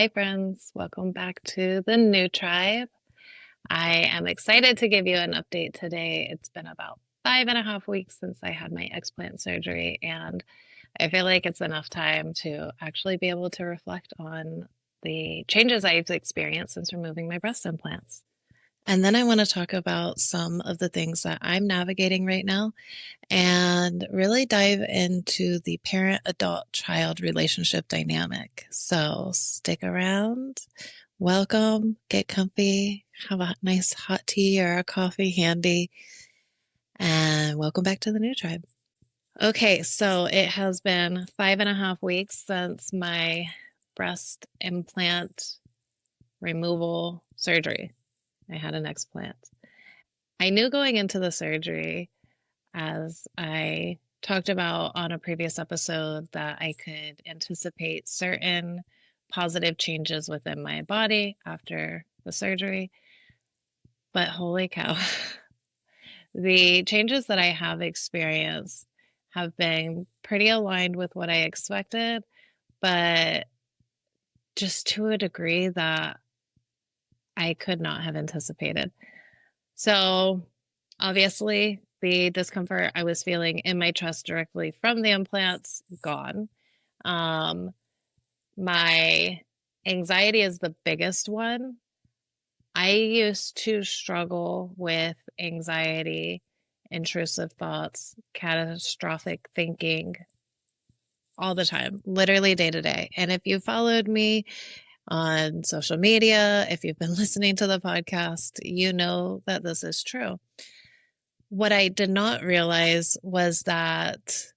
Hi, friends. Welcome back to the new tribe. I am excited to give you an update today. It's been about 5.5 weeks since I had my explant surgery, and I feel like it's enough time to actually be able to reflect on the changes I've experienced since removing my breast implants. And then I want to talk about some of the things that I'm navigating right now and really dive into the parent adult child relationship dynamic. So stick around, welcome, get comfy, have a nice hot tea or a coffee handy, and welcome back to the new tribe. Okay, so it has been 5.5 weeks since my breast implant removal surgery. I had an explant. I knew going into the surgery, as I talked about on a previous episode, that I could anticipate certain positive changes within my body after the surgery. But holy cow, the changes that I have experienced have been pretty aligned with what I expected, but just to a degree that I could not have anticipated. So, obviously, the discomfort I was feeling in my chest directly from the implants, gone. Um, my anxiety is the biggest one. I used to struggle with anxiety, intrusive thoughts, catastrophic thinking all the time, literally day to day. And if you followed me on social media, if you've been listening to the podcast, you know that this is true. What I did not realize was that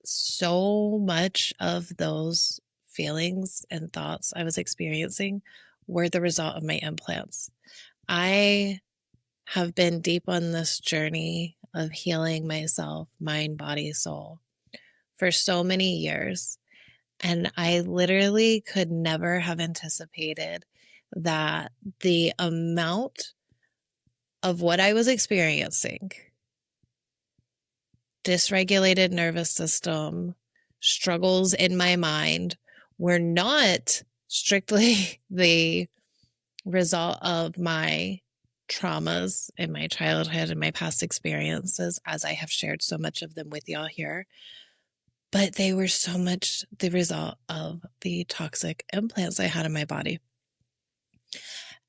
so much of those feelings and thoughts I was experiencing were the result of my implants. I have been deep on this journey of healing myself, mind, body, soul, for so many years. And I literally could never have anticipated that the amount of what I was experiencing, dysregulated nervous system, struggles in my mind, were not strictly the result of my traumas in my childhood and my past experiences, as I have shared so much of them with y'all here, but they were so much the result of the toxic implants I had in my body.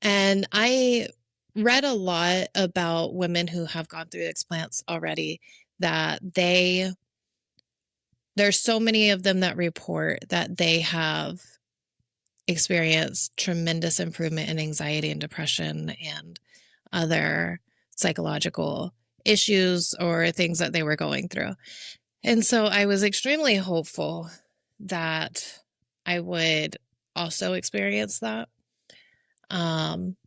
And I read a lot about women who have gone through explants already, that there's so many of them that report that they have experienced tremendous improvement in anxiety and depression and other psychological issues or things that they were going through. And so I was extremely hopeful that I would also experience that. I've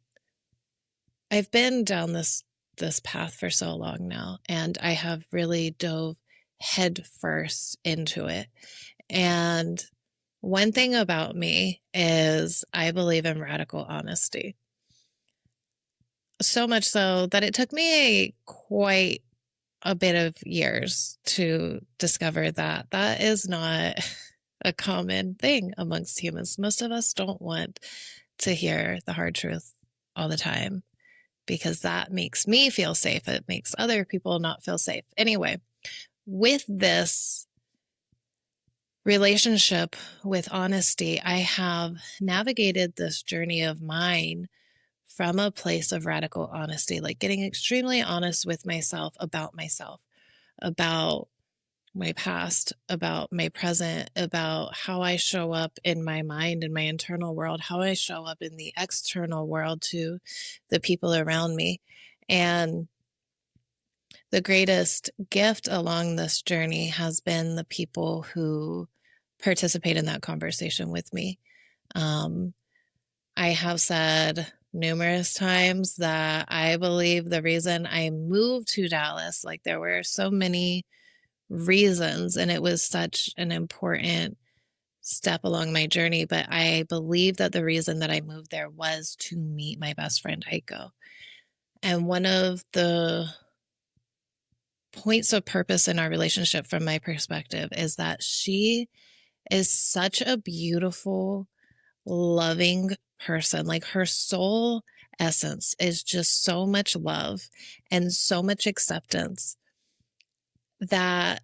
been down this path for so long now, and I have really dove head first into it. And one thing about me is I believe in radical honesty. So much so that it took me quite a bit of years to discover that that is not a common thing amongst humans. Most of us don't want to hear the hard truth all the time because that makes me feel safe. It makes other people not feel safe. Anyway, with this relationship with honesty, I have navigated this journey of mine from a place of radical honesty, like getting extremely honest with myself, about my past, about my present, about how I show up in my mind and my internal world, how I show up in the external world to the people around me. And the greatest gift along this journey has been the people who participate in that conversation with me. I have said numerous times that I believe the reason I moved to Dallas, like there were so many reasons, and it was such an important step along my journey, but I believe that the reason that I moved there was to meet my best friend, Heiko. And one of the points of purpose in our relationship, from my perspective, is that she is such a beautiful, loving person. Like her soul essence is just so much love and so much acceptance that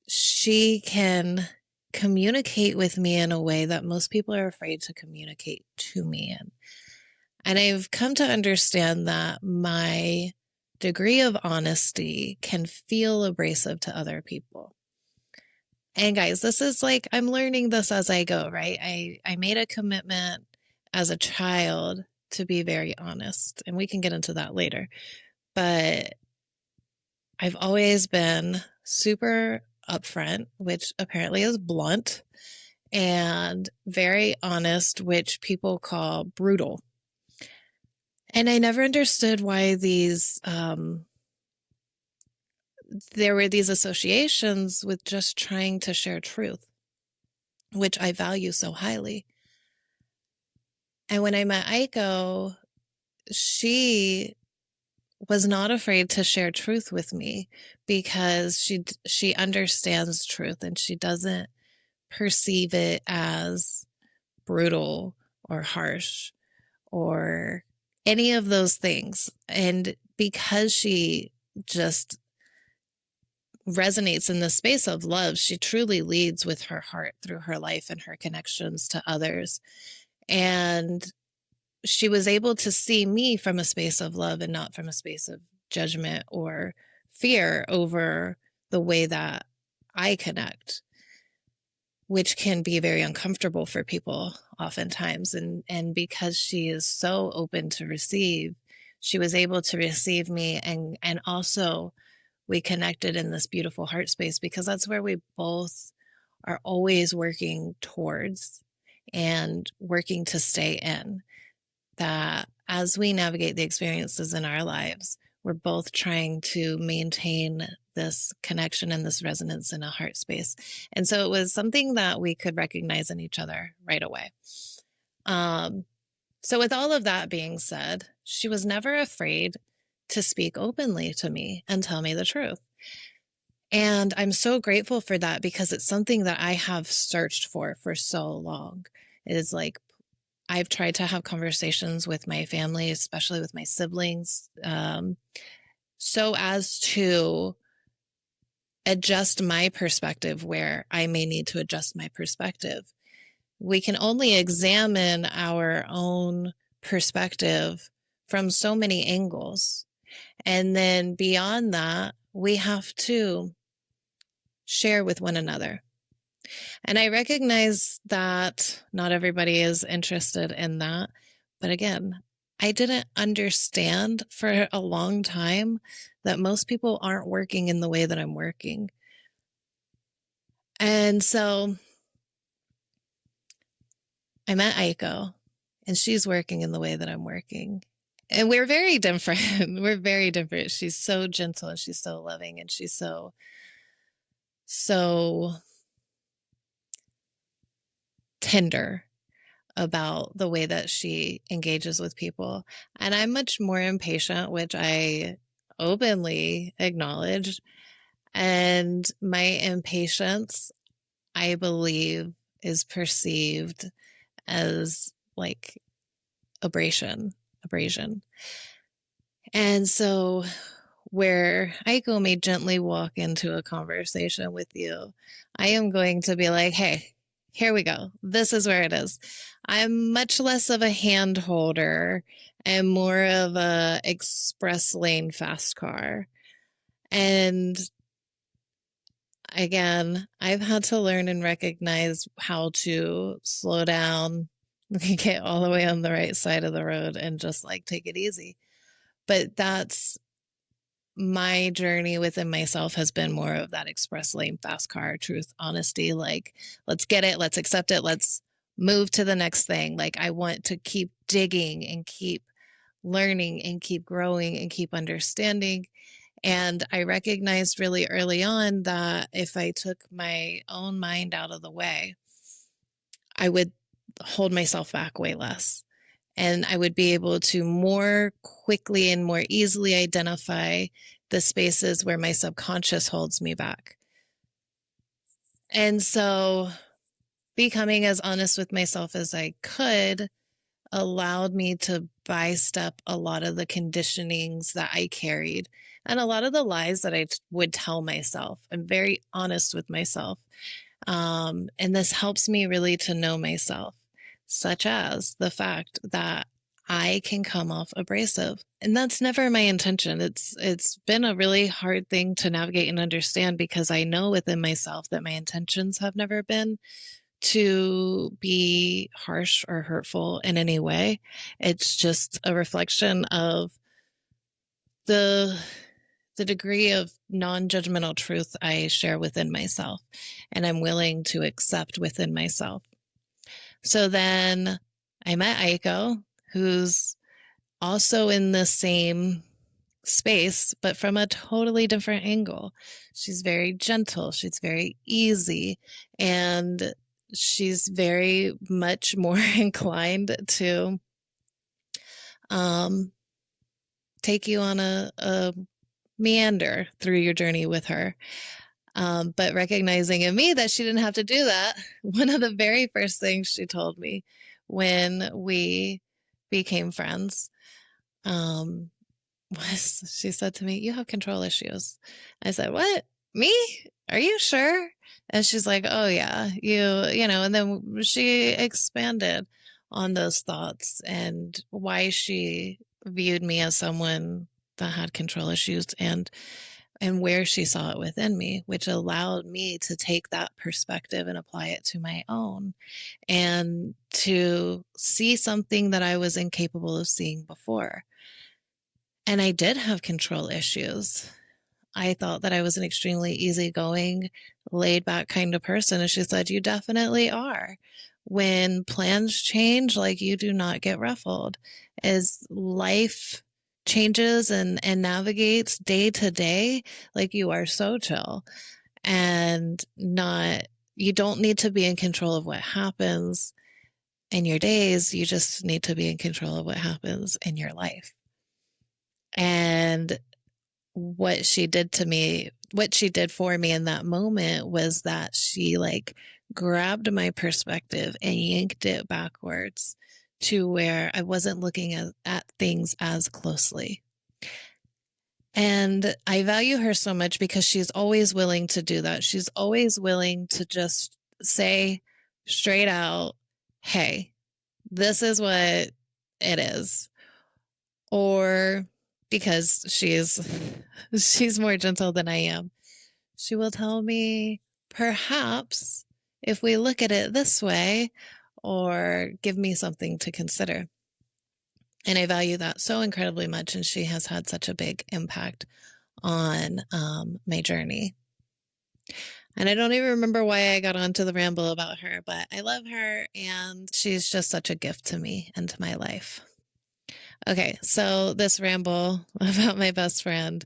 she can communicate with me in a way that most people are afraid to communicate to me in. And I've come to understand that my degree of honesty can feel abrasive to other people. And guys, this is like, I'm learning this as I go, right? I made a commitment as a child to be very honest, and we can get into that later. But I've always been super upfront, which apparently is blunt, and very honest, which people call brutal. And I never understood why there were these associations with just trying to share truth, which I value so highly. And when I met Aiko, she was not afraid to share truth with me because she understands truth and she doesn't perceive it as brutal or harsh or any of those things. And because she just resonates in the space of love, she truly leads with her heart through her life and her connections to others. And she was able to see me from a space of love and not from a space of judgment or fear over the way that I connect, which can be very uncomfortable for people oftentimes. And because she is so open to receive, she was able to receive me, and also we connected in this beautiful heart space, because that's where we both are always working towards and working to stay in. That as we navigate the experiences in our lives, we're both trying to maintain this connection and this resonance in a heart space. And so it was something that we could recognize in each other right away. So with all of that being said, she was never afraid to speak openly to me and tell me the truth. And I'm so grateful for that, because it's something that I have searched for so long. It is like, I've tried to have conversations with my family, especially with my siblings, so as to adjust my perspective where I may need to adjust my perspective. We can only examine our own perspective from so many angles. And then beyond that, we have to share with one another. And I recognize that not everybody is interested in that. But again, I didn't understand for a long time that most people aren't working in the way that I'm working. And so I met Aiko, and she's working in the way that I'm working. And we're very different. We're very different. She's so gentle and she's so loving and she's so tender about the way that she engages with people. And I'm much more impatient, which I openly acknowledge. And my impatience, I believe, is perceived as like abrasion. And so where Aiko may gently walk into a conversation with you, I am going to be like, hey, here we go. This is where it is. I'm much less of a hand holder and more of a express lane fast car. And again, I've had to learn and recognize how to slow down, get all the way on the right side of the road and just like take it easy. But that's my journey within myself, has been more of that express lane, fast car, truth, honesty, like, let's get it, let's accept it, let's move to the next thing. Like, I want to keep digging and keep learning and keep growing and keep understanding. And I recognized really early on that if I took my own mind out of the way, I would hold myself back way less. And I would be able to more quickly and more easily identify the spaces where my subconscious holds me back. And so becoming as honest with myself as I could allowed me to bystep a lot of the conditionings that I carried and a lot of the lies that I would tell myself. I'm very honest with myself. And this helps me really to know myself, such as the fact that I can come off abrasive. And that's never my intention. It's been a really hard thing to navigate and understand because I know within myself that my intentions have never been to be harsh or hurtful in any way. It's just a reflection of the degree of non-judgmental truth I share within myself and I'm willing to accept within myself. So then I met Aiko, who's also in the same space, but from a totally different angle. She's very gentle, she's very easy, and she's very much more inclined to take you on a meander through your journey with her. But recognizing in me that she didn't have to do that, one of the very first things she told me when we became friends was she said to me, "You have control issues." I said, "What? Me? Are you sure?" And she's like, "Oh yeah, you know," and then she expanded on those thoughts and why she viewed me as someone that had control issues and where she saw it within me, which allowed me to take that perspective and apply it to my own and to see something that I was incapable of seeing before. And I did have control issues. I thought that I was an extremely easygoing, laid back kind of person. And she said, "You definitely are. When plans change, like you do not get ruffled. As life changes and navigates day to day, like you are so chill and not, you don't need to be in control of what happens in your days. You just need to be in control of what happens in your life." And what she did to me, what she did for me in that moment was that she like grabbed my perspective and yanked it backwards to where I wasn't looking at things as closely. And I value her so much because she's always willing to do that. She's always willing to just say straight out, "Hey, this is what it is." Or because she's more gentle than I am, she will tell me, "Perhaps if we look at it this way," or give me something to consider. And I value that so incredibly much. And she has had such a big impact on my journey. And I don't even remember why I got onto the ramble about her, but I love her and she's just such a gift to me and to my life. Okay, so this ramble about my best friend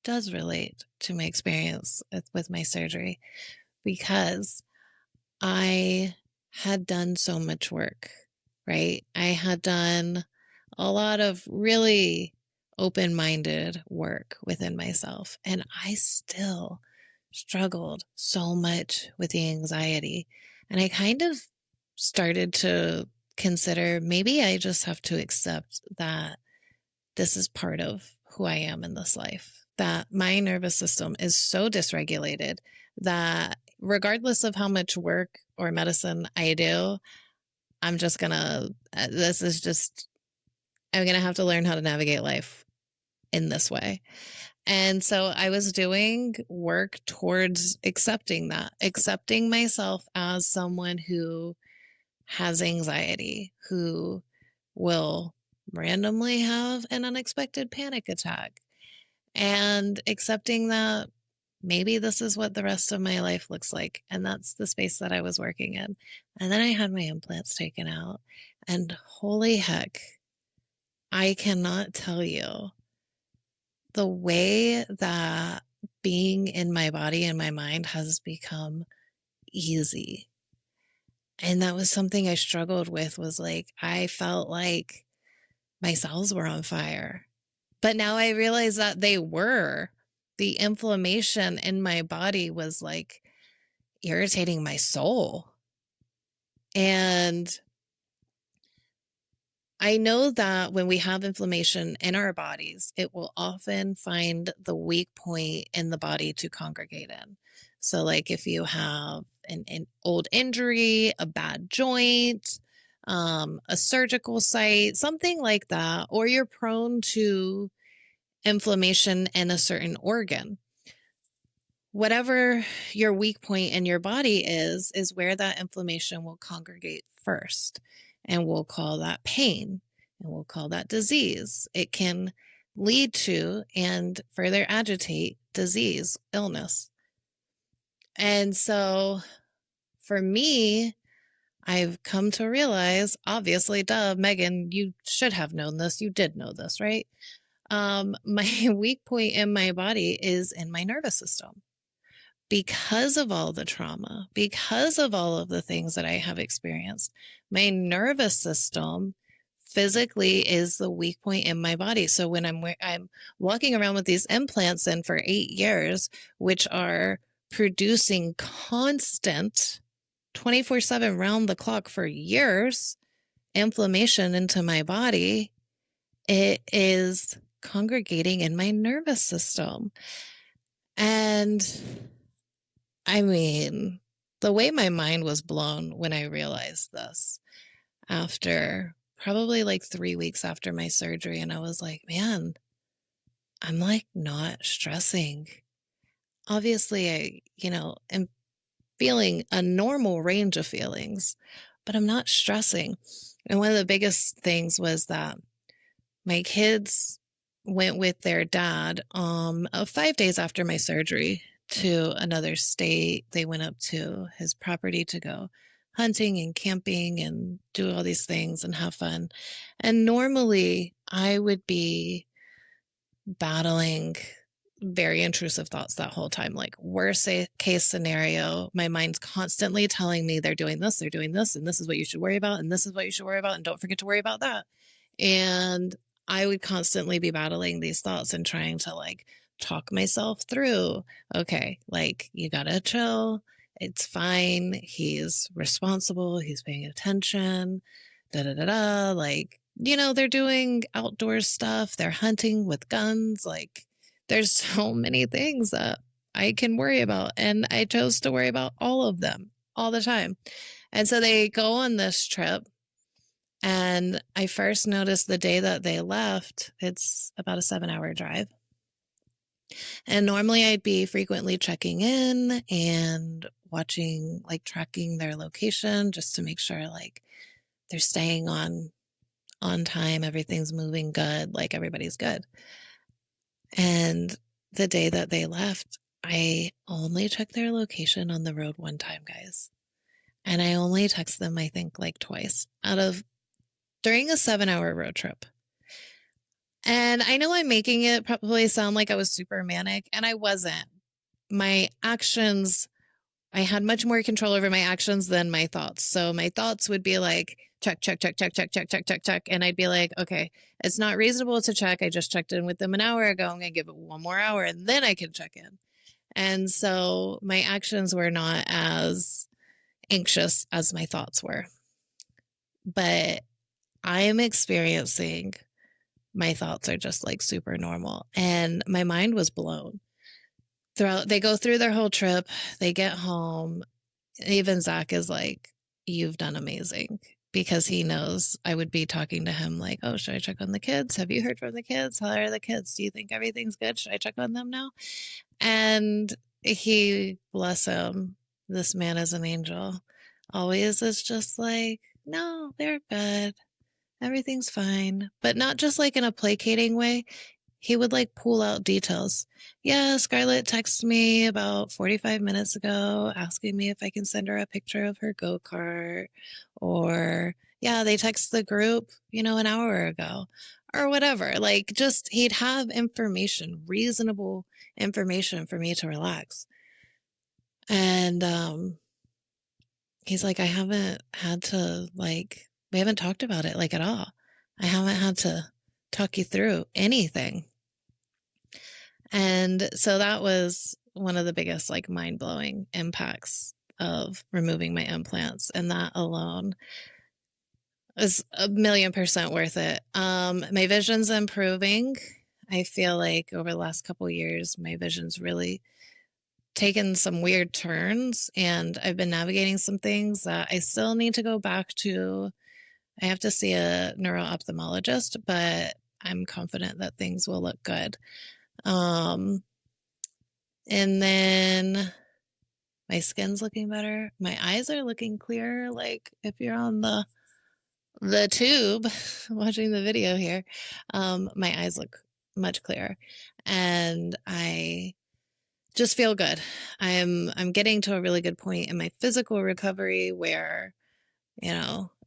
does relate to my experience with my surgery because I had done so much work, right? I had done a lot of really open-minded work within myself, and I still struggled so much with the anxiety. And I kind of started to consider maybe I just have to accept that this is part of who I am in this life, that my nervous system is so dysregulated that regardless of how much work or medicine I do, I'm just gonna, this is just, I'm gonna have to learn how to navigate life in this way. And so I was doing work towards accepting that, accepting myself as someone who has anxiety, who will randomly have an unexpected panic attack, and accepting that maybe this is what the rest of my life looks like. And that's the space that I was working in. And then I had my implants taken out, and holy heck, I cannot tell you the way that being in my body and my mind has become easy. And that was something I struggled with, was like, I felt like my cells were on fire. But now I realize that they were. The inflammation in my body was like irritating my soul. And I know that when we have inflammation in our bodies, it will often find the weak point in the body to congregate in. So, like if you have an old injury, a bad joint, a surgical site, something like that, or you're prone to inflammation in a certain organ. Whatever your weak point in your body is where that inflammation will congregate first. And we'll call that pain, and we'll call that disease. It can lead to and further agitate disease, illness. And so for me, I've come to realize, obviously, duh, Megan, you should have known this. You did know this, right? My weak point in my body is in my nervous system. Because of all the trauma, because of all of the things that I have experienced, my nervous system physically is the weak point in my body. So when I'm walking around with these implants in for 8 years, which are producing constant 24/7 round the clock for years inflammation into my body, it is congregating in my nervous system. And I mean, the way my mind was blown when I realized this after probably like 3 weeks after my surgery. And I was like, man, I'm like not stressing. Obviously, am feeling a normal range of feelings, but I'm not stressing. And one of the biggest things was that my kids went with their dad 5 days after my surgery to another state. They went up to his property to go hunting and camping and do all these things and have fun. And normally I would be battling very intrusive thoughts that whole time. Like, worst case scenario, my mind's constantly telling me they're doing this, and this is what you should worry about, and this is what you should worry about, and don't forget to worry about that. And I would constantly be battling these thoughts and trying to like talk myself through. Okay, like you gotta chill. It's fine. He's responsible. He's paying attention. Da da da da. Like, they're doing outdoor stuff. They're hunting with guns. Like, there's so many things that I can worry about. And I chose to worry about all of them all the time. And so they go on this trip. And I first noticed the day that they left, it's about a 7-hour drive. And normally I'd be frequently checking in and watching, like tracking their location just to make sure like they're staying on time, everything's moving good, like everybody's good. And the day that they left, I only checked their location on the road one time, guys. And I only text them, I think, like twice during a 7-hour road trip. And I know I'm making it probably sound like I was super manic, and I wasn't. My actions, I had much more control over my actions than my thoughts. So my thoughts would be like, check, check, check, check, check, check, check, check, check. And I'd be like, okay, it's not reasonable to check. I just checked in with them an hour ago. I'm going to give it one more hour and then I can check in. And so my actions were not as anxious as my thoughts were. But I am experiencing my thoughts are just like super normal. And my mind was blown. They go through their whole trip. They get home. Even Zach is like, you've done amazing, because he knows I would be talking to him like, oh, should I check on the kids? Have you heard from the kids? How are the kids? Do you think everything's good? Should I check on them now? And he, bless him, this man is an angel, always is just like, no, they're good. Everything's fine. But not just like in a placating way. He would like pull out details. Yeah, Scarlett texted me about 45 minutes ago asking me if I can send her a picture of her go-kart. Or, yeah, they text the group, an hour ago. Or whatever. Like, just he'd have information, reasonable information for me to relax. And he's like, I haven't had to, like, we haven't talked about it, like, at all. I haven't had to talk you through anything. And so that was one of the biggest, like, mind-blowing impacts of removing my implants, and that alone is 1,000,000% worth it. My vision's improving. I feel like over the last couple years, my vision's really taken some weird turns, and I've been navigating some things that I still need to go back to. I have to see a neuro-ophthalmologist, but I'm confident that things will look good. And then my skin's looking better. My eyes are looking clearer. Like if you're on the tube watching the video here, my eyes look much clearer, and I just feel good. I'm getting to a really good point in my physical recovery where,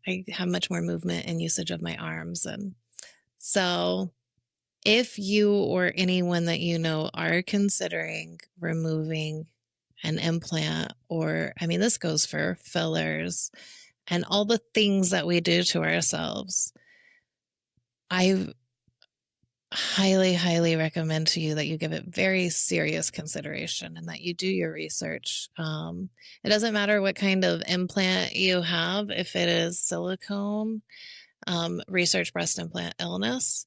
I have much more movement and usage of my arms. And so if you or anyone that you know are considering removing an implant, or, I mean, this goes for fillers and all the things that we do to ourselves, I highly, highly recommend to you that you give it very serious consideration and that you do your research. It doesn't matter what kind of implant you have. If it is silicone, research breast implant illness,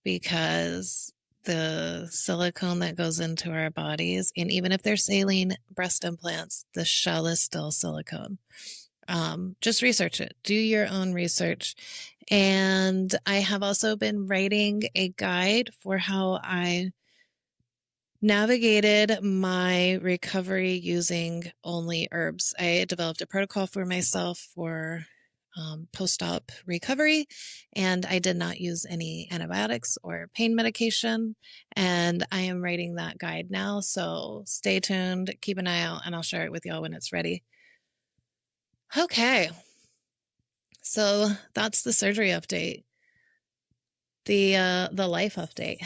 because the silicone that goes into our bodies, and even if they're saline breast implants, the shell is still silicone. Just research it. Do your own research. And I have also been writing a guide for how I navigated my recovery using only herbs. I developed a protocol for myself for post-op recovery, and I did not use any antibiotics or pain medication. And I am writing that guide now. So stay tuned, keep an eye out, and I'll share it with y'all when it's ready. Okay. So that's the surgery update. The life update.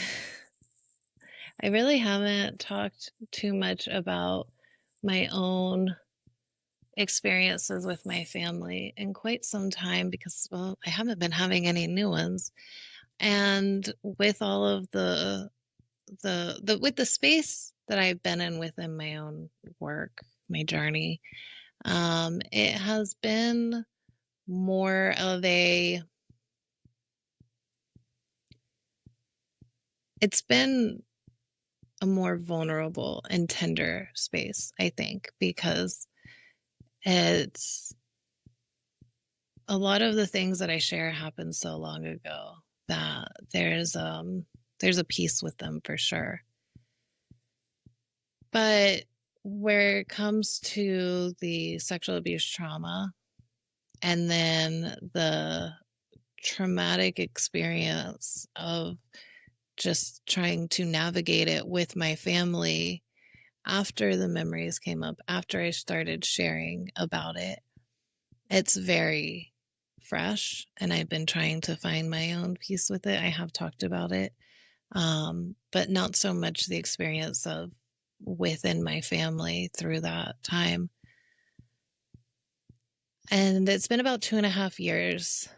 I really haven't talked too much about my own experiences with my family in quite some time because, well, I haven't been having any new ones. And with all of with the space that I've been in within my own work, my journey, it has been more of it's been a more vulnerable and tender space, I think, because it's a lot of the things that I share happened so long ago that there's a piece with them for sure. But where it comes to the sexual abuse trauma and then the traumatic experience of just trying to navigate it with my family after the memories came up, after I started sharing about it, it's very fresh, and I've been trying to find my own peace with it. I have talked about it, but not so much the experience of within my family through that time. And it's been about 2.5 years.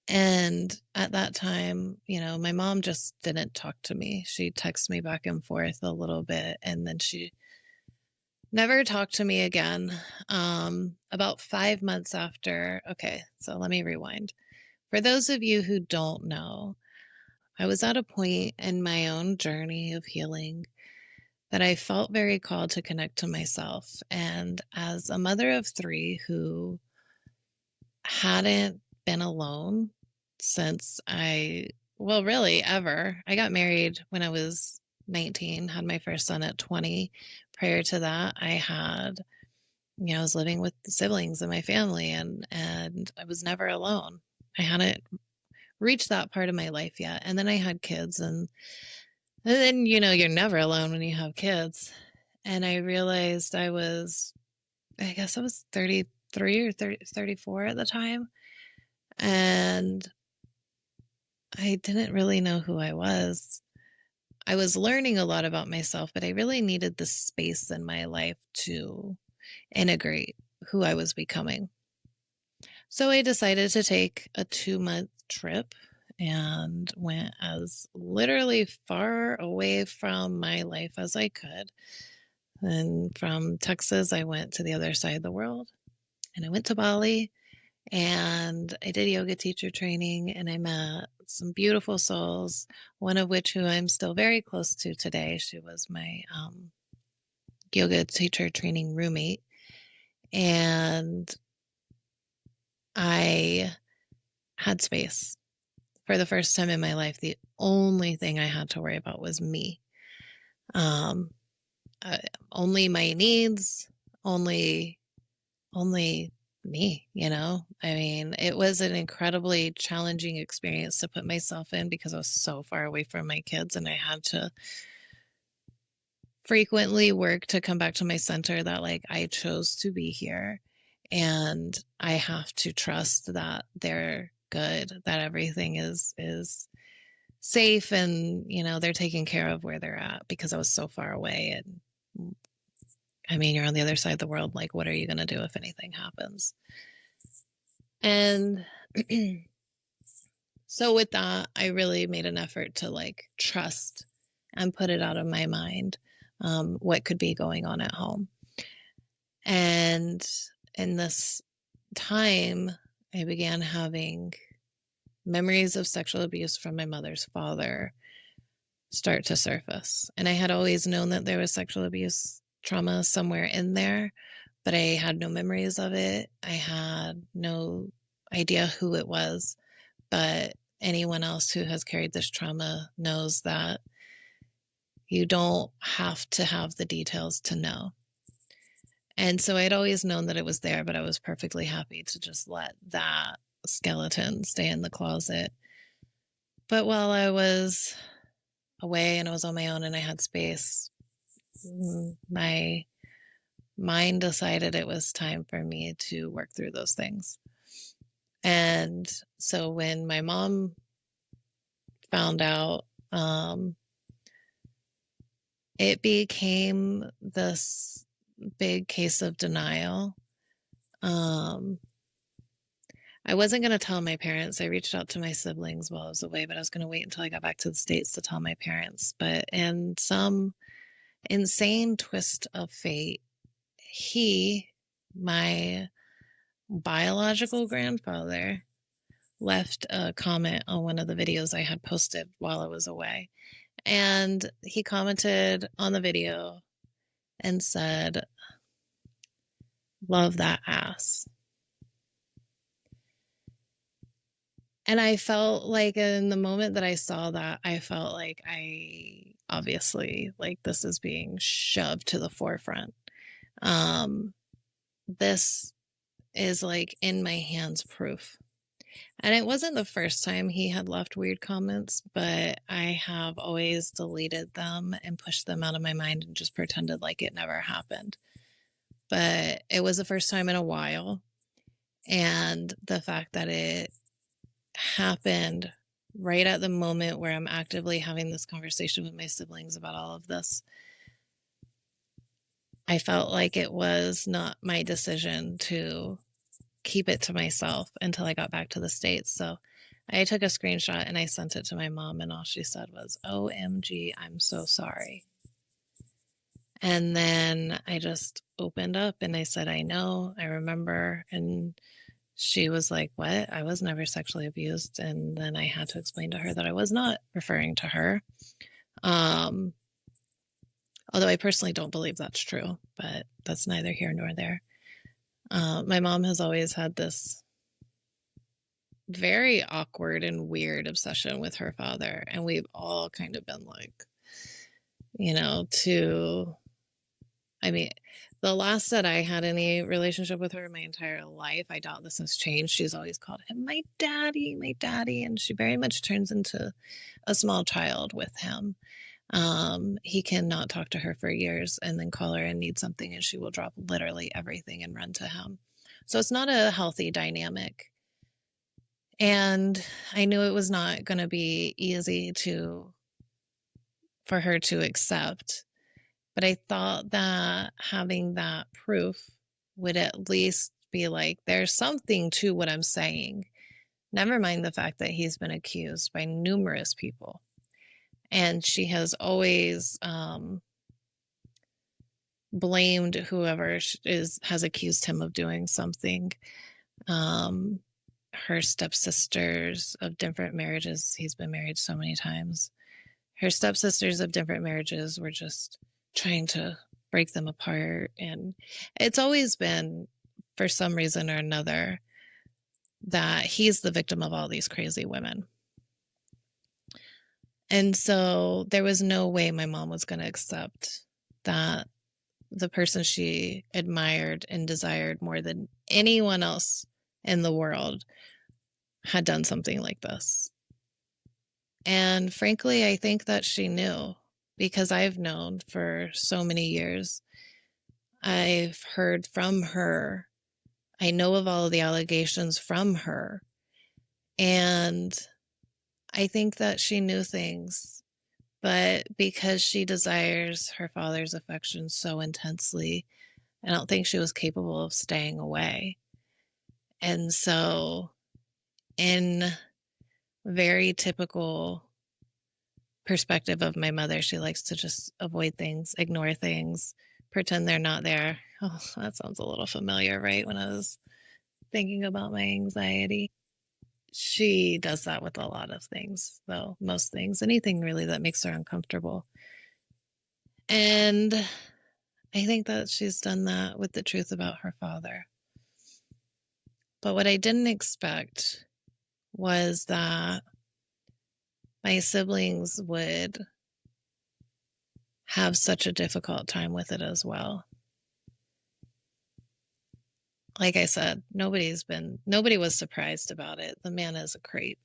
And at that time, my mom just didn't talk to me. She texted me back and forth a little bit, and then she never talked to me again. About 5 months after, okay, so let me rewind. For those of you who don't know, I was at a point in my own journey of healing that I felt very called to connect to myself. And as a mother of 3 who hadn't been alone since really ever. I got married when I was 19, had my first son at 20. Prior to that, I was living with the siblings in my family, and I was never alone. I hadn't reached that part of my life yet. And then I had kids, and then, you're never alone when you have kids. And I realized I guess I was 33 or 34 at the time. And I didn't really know who I was. I was learning a lot about myself, but I really needed the space in my life to integrate who I was becoming. So I decided to take a 2-month trip and went as literally far away from my life as I could. And from Texas, I went to the other side of the world and I went to Bali and I did yoga teacher training and I met some beautiful souls, one of which who I'm still very close to today. She was my yoga teacher training roommate. And I had space. For the first time in my life, the only thing I had to worry about was me. Um, only my needs, only me, you know? I mean, it was an incredibly challenging experience to put myself in because I was so far away from my kids and I had to frequently work to come back to my center that like I chose to be here and I have to trust that they're good, that everything is safe and you know they're taking care of where they're at because I was so far away and I mean you're on the other side of the world, like what are you going to do if anything happens? And so with that I really made an effort to like trust and put it out of my mind what could be going on at home. And in this time I began having memories of sexual abuse from my mother's father start to surface. And I had always known that there was sexual abuse trauma somewhere in there, but I had no memories of it. I had no idea who it was. But anyone else who has carried this trauma knows that you don't have to have the details to know. And so I'd always known that it was there, but I was perfectly happy to just let that skeleton stay in the closet. But while I was away and I was on my own and I had space, my mind decided it was time for me to work through those things. And so when my mom found out, it became this big case of denial. I wasn't going to tell my parents. I reached out to my siblings while I was away, but I was going to wait until I got back to the States to tell my parents. But in some insane twist of fate, my biological grandfather, left a comment on one of the videos I had posted while I was away. And he commented on the video and said, "Love that ass." And I felt like in the moment that I saw that, I felt like I obviously, like, this is being shoved to the forefront. This is like in my hands proof. And it wasn't the first time he had left weird comments, but I have always deleted them and pushed them out of my mind and just pretended like it never happened. But it was the first time in a while. And the fact that it happened right at the moment where I'm actively having this conversation with my siblings about all of this, I felt like it was not my decision to keep it to myself until I got back to the States. So I took a screenshot and I sent it to my mom, and all she said was, "OMG, I'm so sorry." And then I just opened up and I said, "I know, I remember." And she was like, "What? I was never sexually abused." And then I had to explain to her that I was not referring to her. Although I personally don't believe that's true, but that's neither here nor there. My mom has always had this very awkward and weird obsession with her father. And we've all kind of been like, you know, I mean, the last that I had any relationship with her in my entire life, I doubt this has changed. She's always called him my daddy, my daddy. And she very much turns into a small child with him. He cannot talk to her for years and then call her and need something, and she will drop literally everything and run to him. So it's not a healthy dynamic. And I knew it was not going to be easy for her to accept. But I thought that having that proof would at least be like, there's something to what I'm saying. Never mind the fact that he's been accused by numerous people. And she has always blamed whoever has accused him of doing something. Um, her stepsisters of different marriages, he's been married so many times. Her stepsisters of different marriages were just trying to break them apart. And it's always been, for some reason or another, that he's the victim of all these crazy women. And so there was no way my mom was going to accept that the person she admired and desired more than anyone else in the world had done something like this. And frankly, I think that she knew, because I've known for so many years. I've heard from her. I know of all of the allegations from her. And I think that she knew things, but because she desires her father's affection so intensely, I don't think she was capable of staying away. And so, in very typical perspective of my mother, she likes to just avoid things, ignore things, pretend they're not there. Oh, that sounds a little familiar, right? When I was thinking about my anxiety. She does that with a lot of things, though, most things, anything really that makes her uncomfortable. And I think that she's done that with the truth about her father. But what I didn't expect was that my siblings would have such a difficult time with it as well. Like I said, nobody was surprised about it. The man is a creep.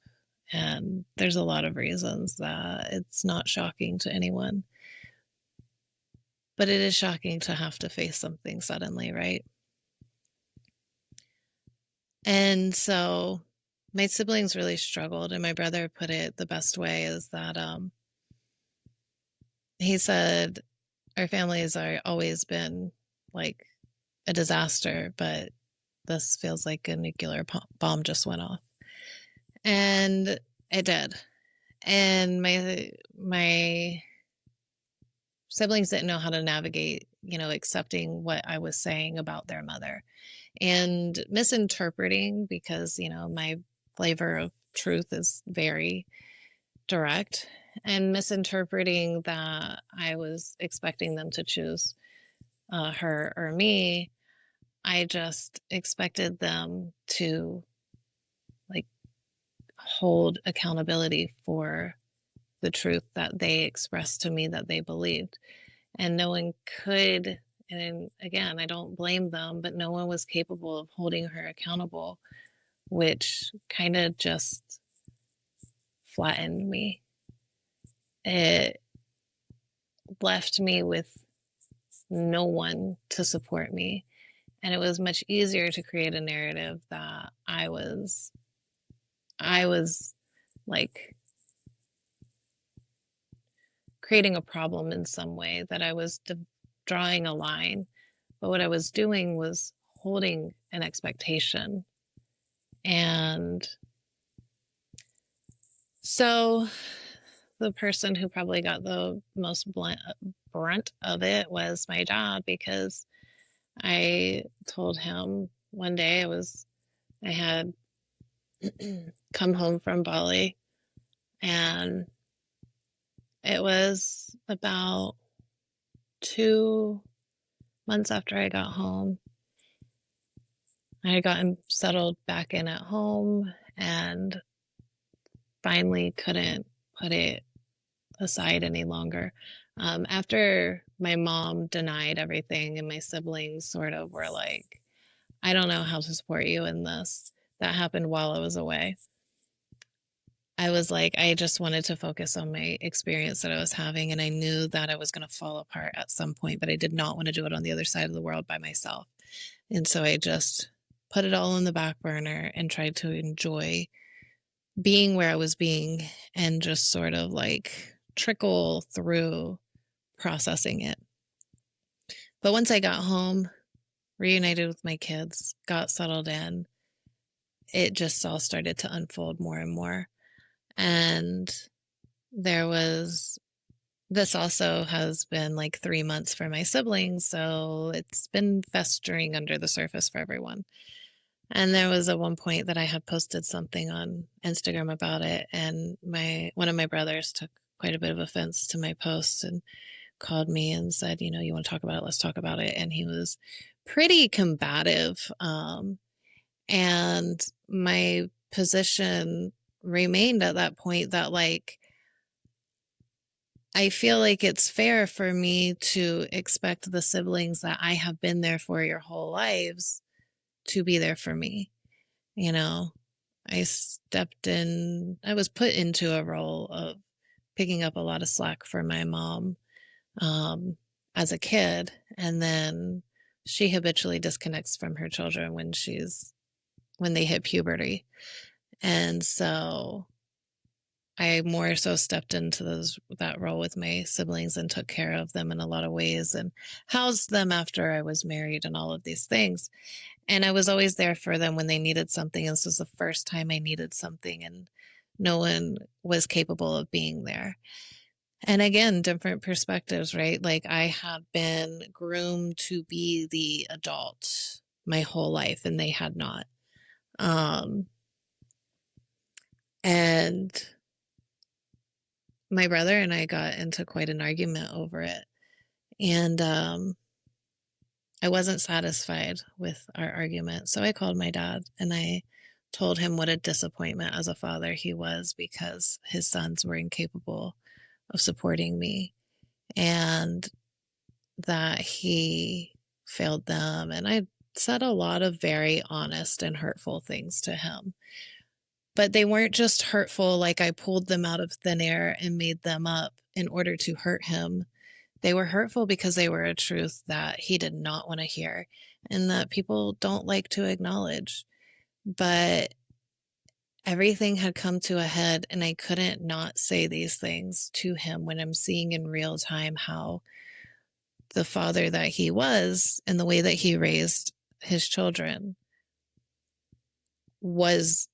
And there's a lot of reasons that it's not shocking to anyone. But it is shocking to have to face something suddenly, right? And so my siblings really struggled, and my brother put it the best way is that he said our family has always been like a disaster, but this feels like a nuclear bomb just went off. And it did. And my siblings didn't know how to navigate, accepting what I was saying about their mother and misinterpreting, because, my flavor of truth is very direct, and misinterpreting that I was expecting them to choose her or me. I just expected them to like hold accountability for the truth that they expressed to me that they believed. And no one could, and again, I don't blame them, but no one was capable of holding her accountable, which kind of just flattened me. It left me with no one to support me. And it was much easier to create a narrative that I was like creating a problem in some way, that I was drawing a line. But what I was doing was holding an expectation. And so the person who probably got the most brunt of it was my dad, because I told him one day I had come home from Bali, and it was about 2 months after I got home. I had gotten settled back in at home and finally couldn't put it aside any longer. After my mom denied everything and my siblings sort of were like, I don't know how to support you in this. That happened while I was away. I was like, I just wanted to focus on my experience that I was having, and I knew that I was going to fall apart at some point, but I did not want to do it on the other side of the world by myself. And so I just put it all on the back burner and tried to enjoy being where I was being and just sort of like trickle through processing it. But once I got home, reunited with my kids, got settled in, it just all started to unfold more and more. And there was this also has been like 3 months for my siblings, so it's been festering under the surface for everyone. And there was at one point that I had posted something on Instagram about it, and my one of my brothers took quite a bit of offense to my post and called me and said, you want to talk about it? Let's talk about it. And he was pretty combative. And my position remained at that point that, like, I feel like it's fair for me to expect the siblings that I have been there for your whole lives to be there for me. You know, I was put into a role of picking up a lot of slack for my mom um, as a kid. And then she habitually disconnects from her children when they hit puberty. And so I more so stepped into that role with my siblings and took care of them in a lot of ways and housed them after I was married and all of these things. And I was always there for them when they needed something. And this was the first time I needed something, and no one was capable of being there. And again, different perspectives, right? Like, I have been groomed to be the adult my whole life, and they had not. Um, and my brother and I got into quite an argument over it. And I wasn't satisfied with our argument. So I called my dad and I told him what a disappointment as a father he was, because his sons were incapable of supporting me, and that he failed them. And I said a lot of very honest and hurtful things to him. But they weren't just hurtful, like I pulled them out of thin air and made them up in order to hurt him. They were hurtful because they were a truth that he did not want to hear and that people don't like to acknowledge. But everything had come to a head, and I couldn't not say these things to him when I'm seeing in real time how the father that he was and the way that he raised his children was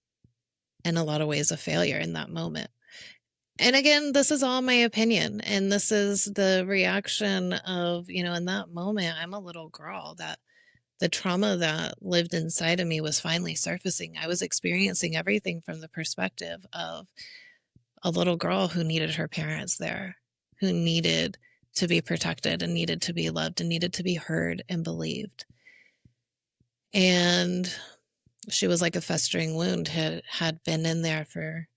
in a lot of ways a failure in that moment. And again, this is all my opinion, and this is the reaction of, in that moment, I'm a little girl, that the trauma that lived inside of me was finally surfacing. I was experiencing everything from the perspective of a little girl who needed her parents there, who needed to be protected and needed to be loved and needed to be heard and believed. And she was like a festering wound, had been in there for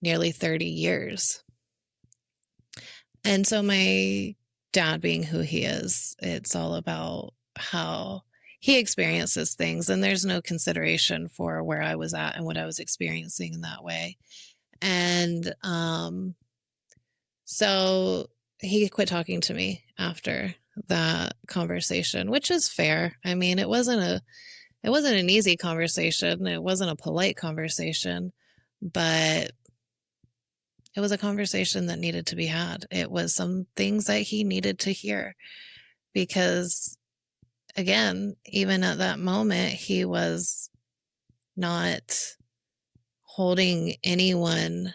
nearly 30 years. And so my dad, being who he is, it's all about how he experiences things, and there's no consideration for where I was at and what I was experiencing in that way. And so he quit talking to me after that conversation, which is fair. I mean, it wasn't an easy conversation. It wasn't a polite conversation, but it was a conversation that needed to be had. It was some things that he needed to hear, because, again, even at that moment, he was not holding anyone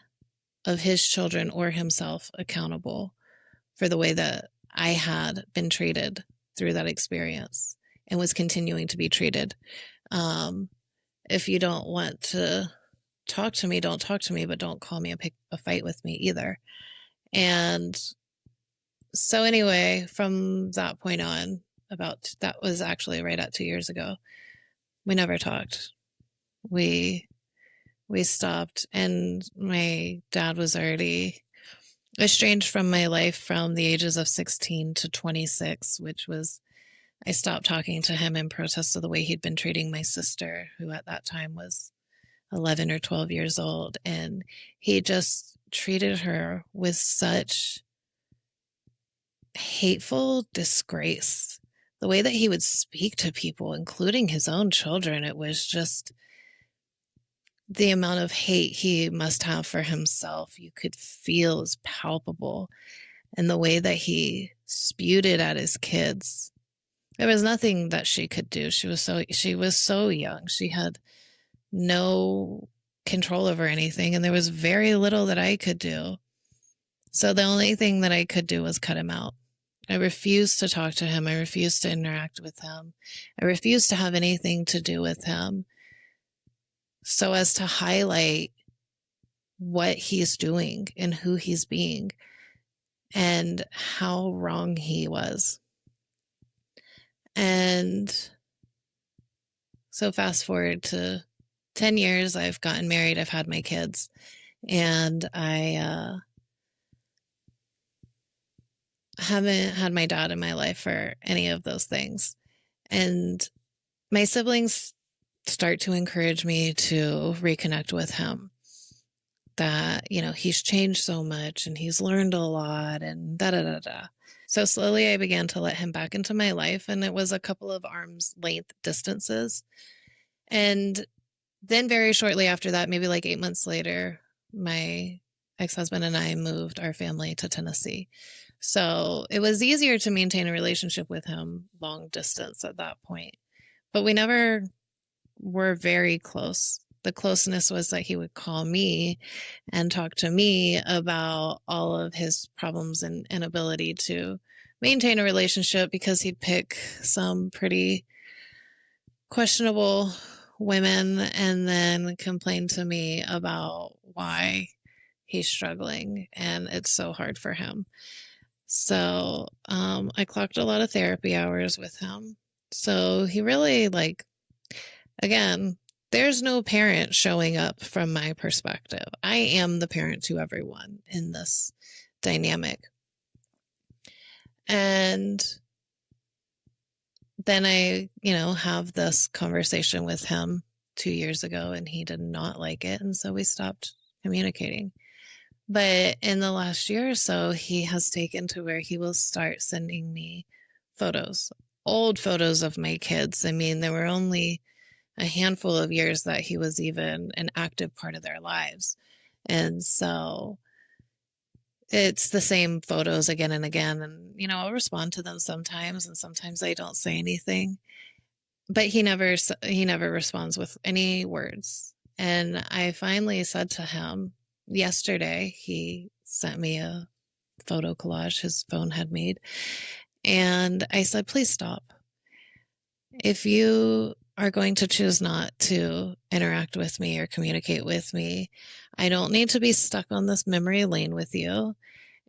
of his children or himself accountable for the way that I had been treated through that experience and was continuing to be treated. If you don't want to talk to me, don't talk to me, but don't call me and pick a fight with me either. And so anyway, from that point on, that was actually right at 2 years ago, we never talked. We stopped, and my dad was already estranged from my life from the ages of 16 to 26, which was, I stopped talking to him in protest of the way he'd been treating my sister, who at that time was 11 or 12 years old. And he just treated her with such hateful disgrace. The way that he would speak to people, including his own children, it was just the amount of hate he must have for himself. You could feel is palpable. And the way that he spewed it at his kids. There was nothing that she could do. She was so young. She had no control over anything, and there was very little that I could do. So the only thing that I could do was cut him out. I refused to talk to him. I refused to interact with him. I refused to have anything to do with him so as to highlight what he's doing and who he's being and how wrong he was. And so fast forward to 10 years, I've gotten married, I've had my kids, and I haven't had my dad in my life for any of those things. And my siblings start to encourage me to reconnect with him. That, he's changed so much and he's learned a lot and da da da da. So slowly I began to let him back into my life, and it was a couple of arm's length distances. And then very shortly after that, maybe like 8 months later, my ex-husband and I moved our family to Tennessee. So it was easier to maintain a relationship with him long distance at that point. But we never were very close. The closeness was that he would call me and talk to me about all of his problems and inability to maintain a relationship, because he'd pick some pretty questionable women and then complain to me about why he's struggling and it's so hard for him. So I clocked a lot of therapy hours with him. So he really, again, there's no parent showing up from my perspective. I am the parent to everyone in this dynamic. And then I, have this conversation with him 2 years ago, and he did not like it. And so we stopped communicating. But in the last year or so, he has taken to where he will start sending me photos, old photos of my kids. I mean, there were only a handful of years that he was even an active part of their lives. And so it's the same photos again and again. And, I'll respond to them sometimes, and sometimes I don't say anything. But he never responds with any words. And I finally said to him yesterday, he sent me a photo collage his phone had made. And I said, please stop. If you are going to choose not to interact with me or communicate with me, I don't need to be stuck on this memory lane with you.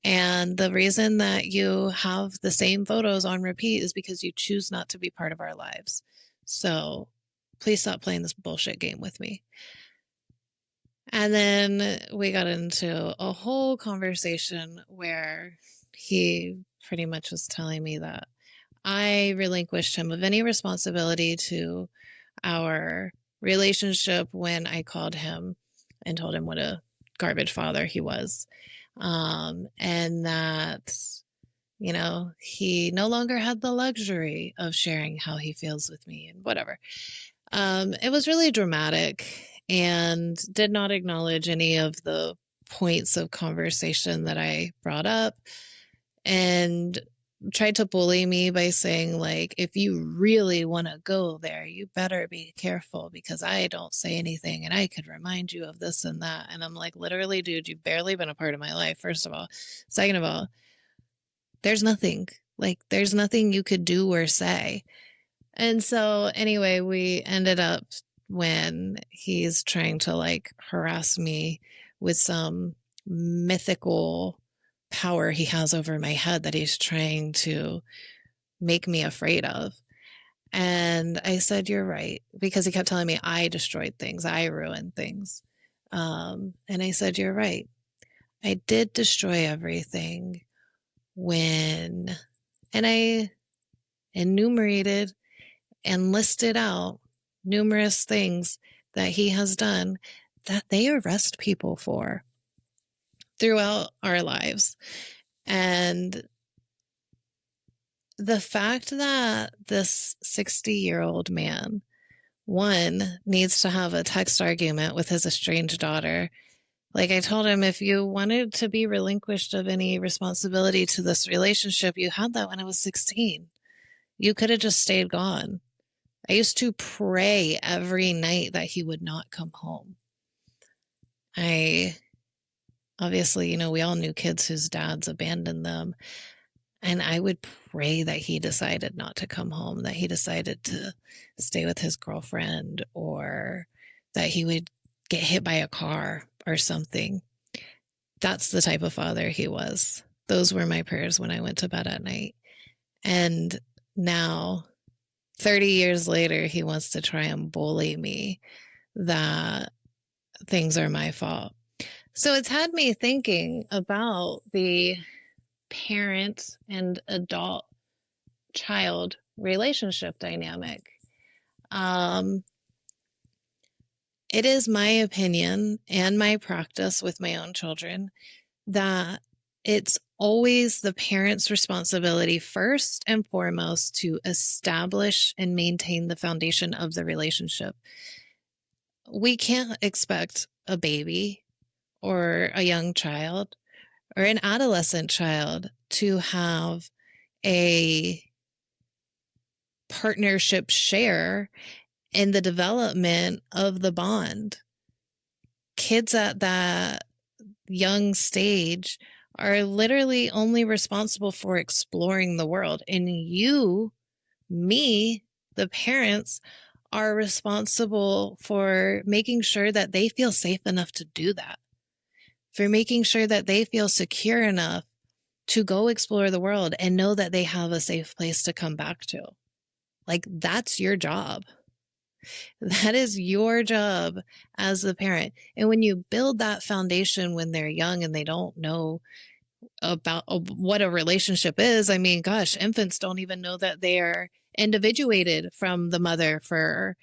And the reason that you have the same photos on repeat is because you choose not to be part of our lives. So please stop playing this bullshit game with me. And then we got into a whole conversation where he pretty much was telling me that I relinquished him of any responsibility to our relationship when I called him and told him what a garbage father he was. And that, he no longer had the luxury of sharing how he feels with me and whatever. It was really dramatic and did not acknowledge any of the points of conversation that I brought up, and tried to bully me by saying, if you really want to go there, you better be careful, because I don't say anything and I could remind you of this and that. And I'm like, literally, dude, you've barely been a part of my life, first of all. Second of all, there's nothing. There's nothing you could do or say. And so anyway, we ended up, when he's trying to harass me with some mythical power he has over my head that he's trying to make me afraid of. And I said, you're right, because he kept telling me I destroyed things, I ruined things. And I said, you're right. I did destroy everything and I enumerated and listed out numerous things that he has done that they arrest people for throughout our lives. And the fact that this 60-year-old man, one, needs to have a text argument with his estranged daughter. I told him, if you wanted to be relinquished of any responsibility to this relationship, you had that when I was 16. You could have just stayed gone. I used to pray every night that he would not come home. I obviously, we all knew kids whose dads abandoned them. And I would pray that he decided not to come home, that he decided to stay with his girlfriend, or that he would get hit by a car or something. That's the type of father he was. Those were my prayers when I went to bed at night. And now, 30 years later, he wants to try and bully me that things are my fault. So it's had me thinking about the parent and adult child relationship dynamic. It is my opinion and my practice with my own children that it's always the parent's responsibility first and foremost to establish and maintain the foundation of the relationship. We can't expect a baby or a young child or an adolescent child to have a partnership share in the development of the bond. Kids at that young stage are literally only responsible for exploring the world. And you, me, the parents, are responsible for making sure that they feel safe enough to do that, for making sure that they feel secure enough to go explore the world and know that they have a safe place to come back to. Like, that's your job. That is your job as the parent. And when you build that foundation when they're young and they don't know about what a relationship is, I mean, gosh, infants don't even know that they are individuated from the mother for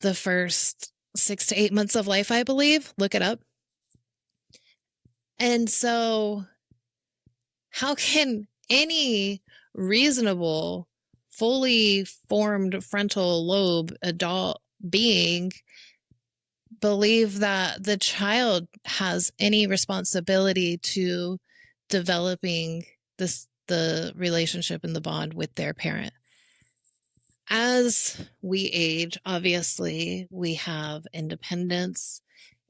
the first 6 to 8 months of life, I believe. Look it up. And so, how can any reasonable, fully formed frontal lobe adult being believe that the child has any responsibility to developing the relationship and the bond with their parent? As we age, obviously, we have independence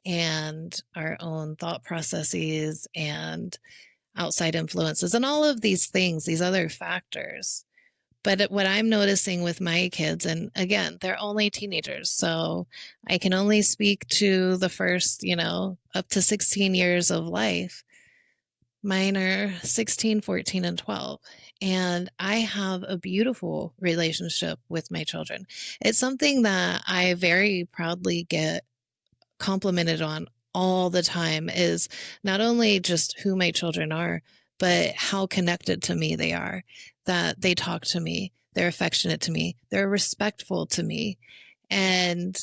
and our own thought processes and outside influences and all of these things, these other factors. But what I'm noticing with my kids, and again, they're only teenagers, so I can only speak to the first, up to 16 years of life. Mine are 16, 14, and 12. And I have a beautiful relationship with my children. It's something that I very proudly get complimented on all the time, is not only just who my children are, but how connected to me they are, that they talk to me, they're affectionate to me, they're respectful to me. And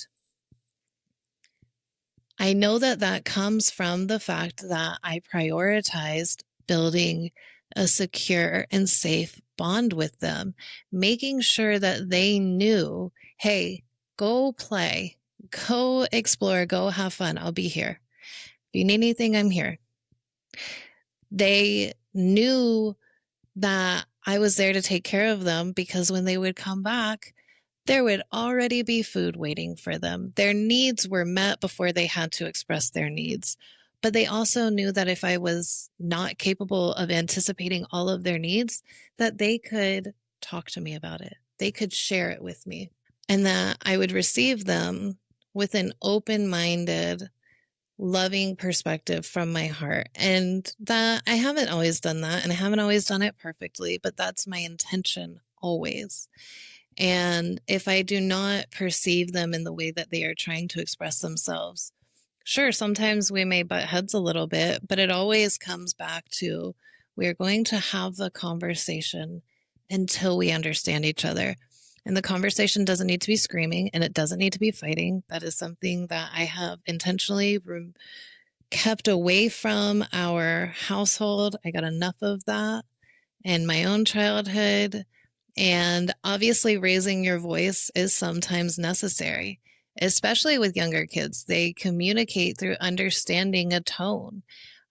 I know that that comes from the fact that I prioritized building a secure and safe bond with them, making sure that they knew, hey, go play, go explore, go have fun. I'll be here. If you need anything, I'm here. They knew that I was there to take care of them, because when they would come back, there would already be food waiting for them. Their needs were met before they had to express their needs. But they also knew that if I was not capable of anticipating all of their needs, that they could talk to me about it. They could share it with me, and that I would receive them with an open-minded, loving perspective from my heart. And that I haven't always done that, and I haven't always done it perfectly, but that's my intention always. And if I do not perceive them in the way that they are trying to express themselves, sure, sometimes we may butt heads a little bit, but it always comes back to, we're going to have the conversation until we understand each other. And the conversation doesn't need to be screaming, and it doesn't need to be fighting. That is something that I have intentionally kept away from our household. I got enough of that in my own childhood. And obviously, raising your voice is sometimes necessary, especially with younger kids. They communicate through understanding a tone.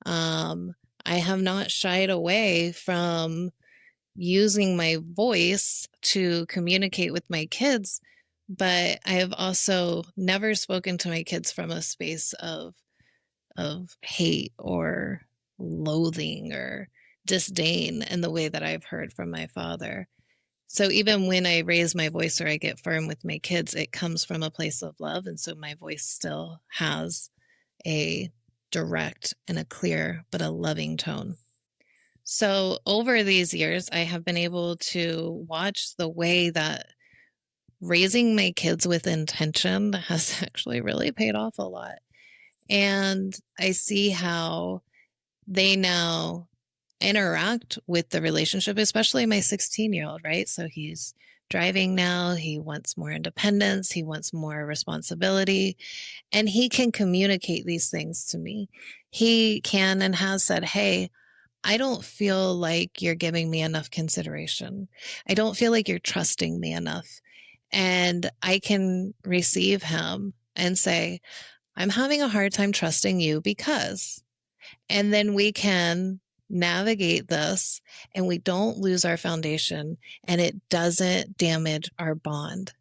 I have not shied away from using my voice to communicate with my kids, but I have also never spoken to my kids from a space of of hate or loathing or disdain in the way that I've heard from my father. So even when I raise my voice or I get firm with my kids, it comes from a place of love. And so my voice still has a direct and a clear, but a loving tone. So over these years, I have been able to watch the way that raising my kids with intention has actually really paid off a lot. And I see how they now interact with the relationship, especially my 16-year-old, right? So he's driving now. He wants more independence. He wants more responsibility. And he can communicate these things to me. He can and has said, hey, I don't feel like you're giving me enough consideration. I don't feel like you're trusting me enough. And I can receive him and say, I'm having a hard time trusting you because, and then we can navigate this and we don't lose our foundation and it doesn't damage our bond.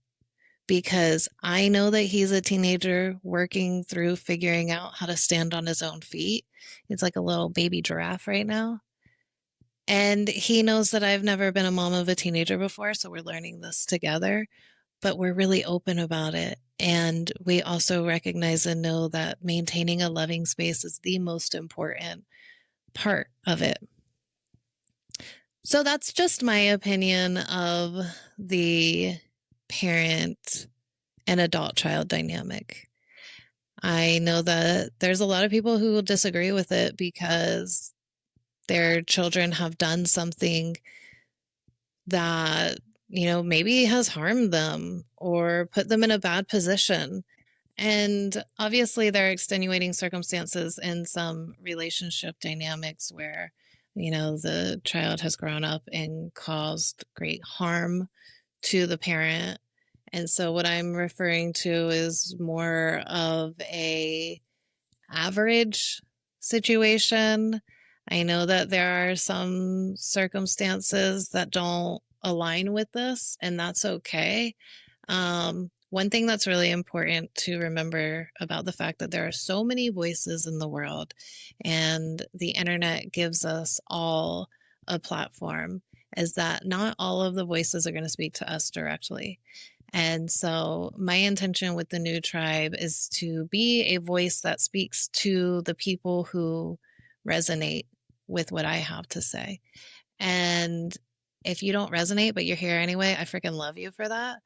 Because I know that he's a teenager working through figuring out how to stand on his own feet. He's like a little baby giraffe right now. And he knows that I've never been a mom of a teenager before, so we're learning this together, but we're really open about it. And we also recognize and know that maintaining a loving space is the most important part of it. So that's just my opinion of the parent and adult child dynamic. I know that there's a lot of people who will disagree with it because their children have done something that, maybe has harmed them or put them in a bad position. And obviously, there are extenuating circumstances in some relationship dynamics where, the child has grown up and caused great harm to the parent. And so what I'm referring to is more of a average situation. I know that there are some circumstances that don't align with this, and that's okay. One thing that's really important to remember about the fact that there are so many voices in the world, and the internet gives us all a platform, is that not all of the voices are going to speak to us directly. And so my intention with the new tribe is to be a voice that speaks to the people who resonate with what I have to say. And if you don't resonate, but you're here anyway, I freaking love you for that.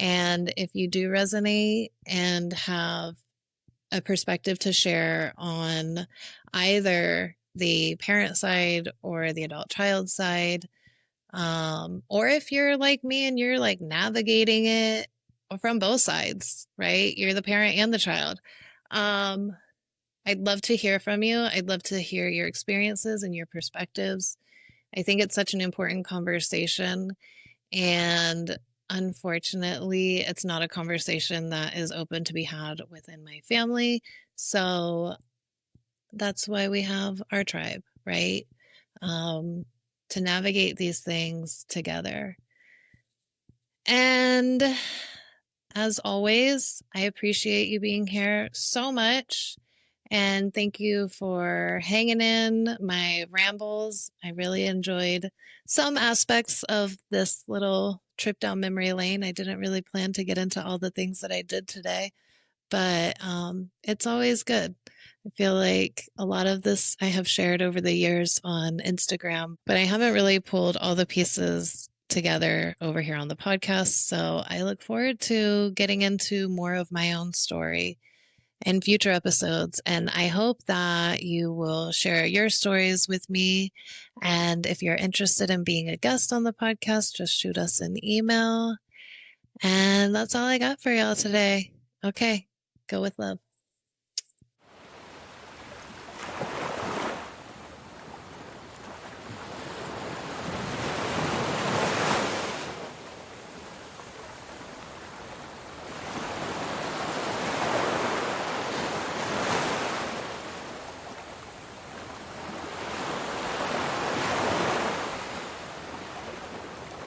And if you do resonate and have a perspective to share on either the parent side or the adult child side, or if you're like me and you're like navigating it from both sides, right? You're the parent and the child. I'd love to hear from you. I'd love to hear your experiences and your perspectives. I think it's such an important conversation. And unfortunately, it's not a conversation that is open to be had within my family. So that's why we have our tribe, right? To navigate these things together. And as always, I appreciate you being here so much. And thank you for hanging in my rambles. I really enjoyed some aspects of this little trip down memory lane. I didn't really plan to get into all the things that I did today, but it's always good. I feel like a lot of this I have shared over the years on Instagram, but I haven't really pulled all the pieces together over here on the podcast. So I look forward to getting into more of my own story in future episodes. And I hope that you will share your stories with me. And if you're interested in being a guest on the podcast, just shoot us an email. And that's all I got for y'all today. Okay, go with love.